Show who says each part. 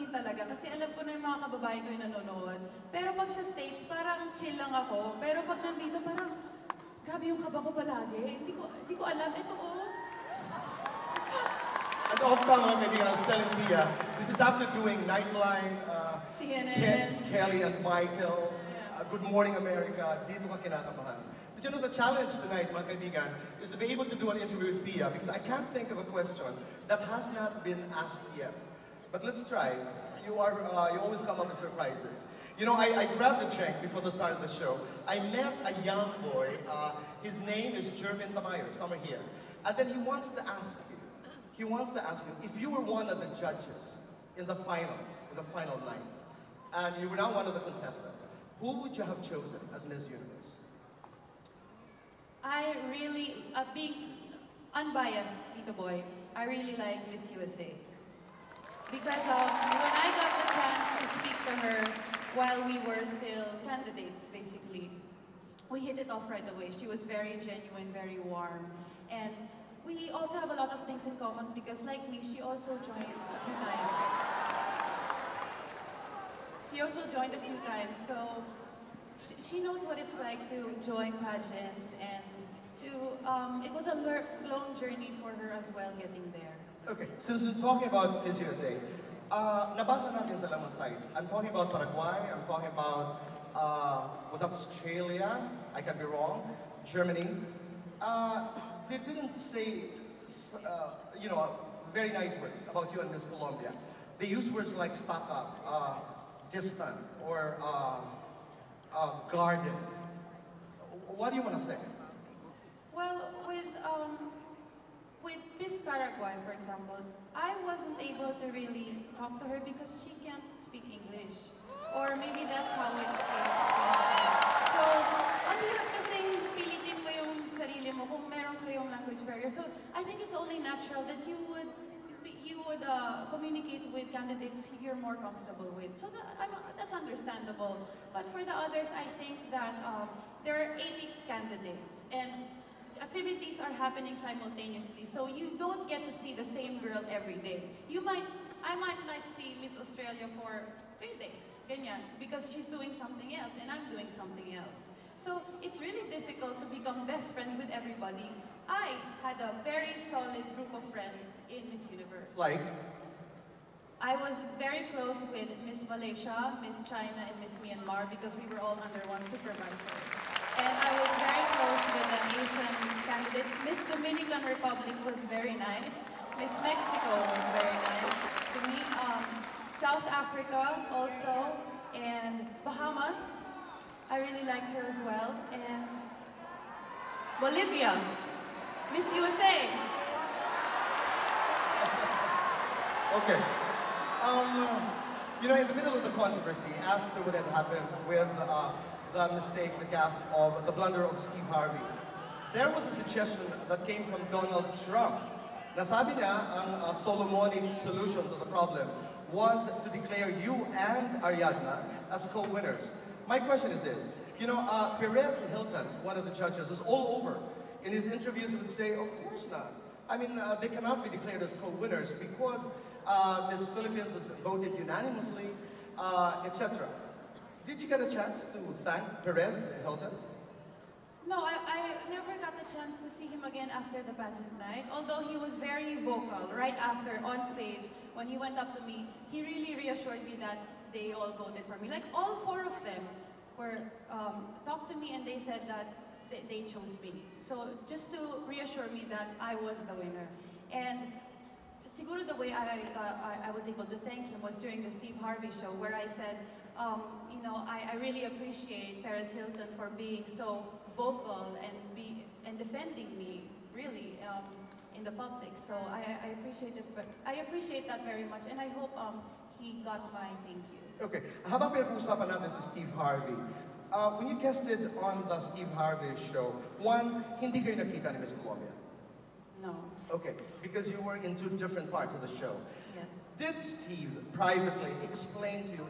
Speaker 1: din talaga kasi alam ko na yung mga kababae ko yung nanonood. Pero pag sa States, parang chill lang ako. Pero pag nandito, parang grabe yung kaba ko palagi. Hindi ko alam. Ito
Speaker 2: And off mga kaibigan, I was telling Pia, this is after doing Nightline,
Speaker 1: CNN,
Speaker 2: Kelly and Michael, Good Morning America, dito ka kinakabahan. But you know, the challenge tonight, mga kaibigan, is to be able to do an interview with Pia because I can't think of a question that has not been asked yet. But let's try. You always come up with surprises. You know, I grabbed a drink before the start of the show. I met a young boy. His name is Jervin Tamayo, somewhere here. And then he wants to ask you, if you were one of the judges in the finals, in the final night, and you were now one of the contestants, who would you have chosen as Miss Universe?
Speaker 1: I really, being unbiased, Tito Boy, I really like Miss USA. Because when I got the chance to speak to her while we were still candidates, basically, we hit it off right away. She was very genuine, very warm. And we also have a lot of things in common because, like me, she also joined a few times. So she knows what it's like to join pageants and it was a long journey for her as well getting there.
Speaker 2: Okay, since we're talking about Miss USA, nabasa natin sa lamang sites. I'm talking about Paraguay, I'm talking about, was that Australia? I can be wrong. Germany. They didn't say, you know, very nice words about you and Miss Colombia. They use words like stuck up, distant, or guarded. What do you want to say?
Speaker 1: Well, with Miss Paraguay, for example, I wasn't able to really talk to her because she can't speak English. Or maybe that's how it came. So, ang hirap kasing pilitin mo yung sarili mo kung meron kayong language barrier. So, I think it's only natural that you would communicate with candidates you're more comfortable with. So that's understandable. But for the others, I think that there are 80 candidates and activities are happening simultaneously. So you don't get to see the same girl every day. I might not see Miss Australia for 3 days, ganyan, because she's doing something else and I'm doing something else. So it's really difficult to become best friends with everybody. I had a very solid group of friends in Miss Universe.
Speaker 2: Like?
Speaker 1: I was very close with Miss Malaysia, Miss China, and Miss Myanmar because we were all under one supervisor. And I was very close with the Asian candidates. Miss Dominican Republic was very nice. Miss Mexico was very nice to me. South Africa also, and Bahamas. I really liked her as well. And Bolivia. Miss USA.
Speaker 2: Okay. You know, in the middle of the controversy, after what had happened with the mistake, the gaffe of the blunder of Steve Harvey, there was a suggestion that came from Donald Trump. Nasabi niya ang Solomonic solution to the problem was to declare you and Ariadna as co-winners. My question is this, you know, Perez Hilton, one of the judges, was all over. In his interviews, he would say, of course not. I mean, they cannot be declared as co-winners because Miss Philippines was voted unanimously, etc. Did you get a chance to thank Perez Hilton?
Speaker 1: No, I never got the chance to see him again after the pageant night, although he was very vocal right after, on stage, when he went up to me, he really reassured me that they all voted for me. Like, all 4 of them were talked to me and they said that they chose me. So just to reassure me that I was the winner. And siguro the way I was able to thank him was during the Steve Harvey show where I said, you know, I really appreciate Perez Hilton for being so vocal and defending me, really, in the public. So I appreciate that very much, and I hope he got my thank you.
Speaker 2: Okay, habang pinag-uusapan natin si Steve Harvey, when you guested on the Steve Harvey show, one, hindi kayo nakita ni Miss Colombia?
Speaker 1: No.
Speaker 2: Okay, because you were in 2 different parts of the show.
Speaker 1: Yes.
Speaker 2: Did Steve privately explain to you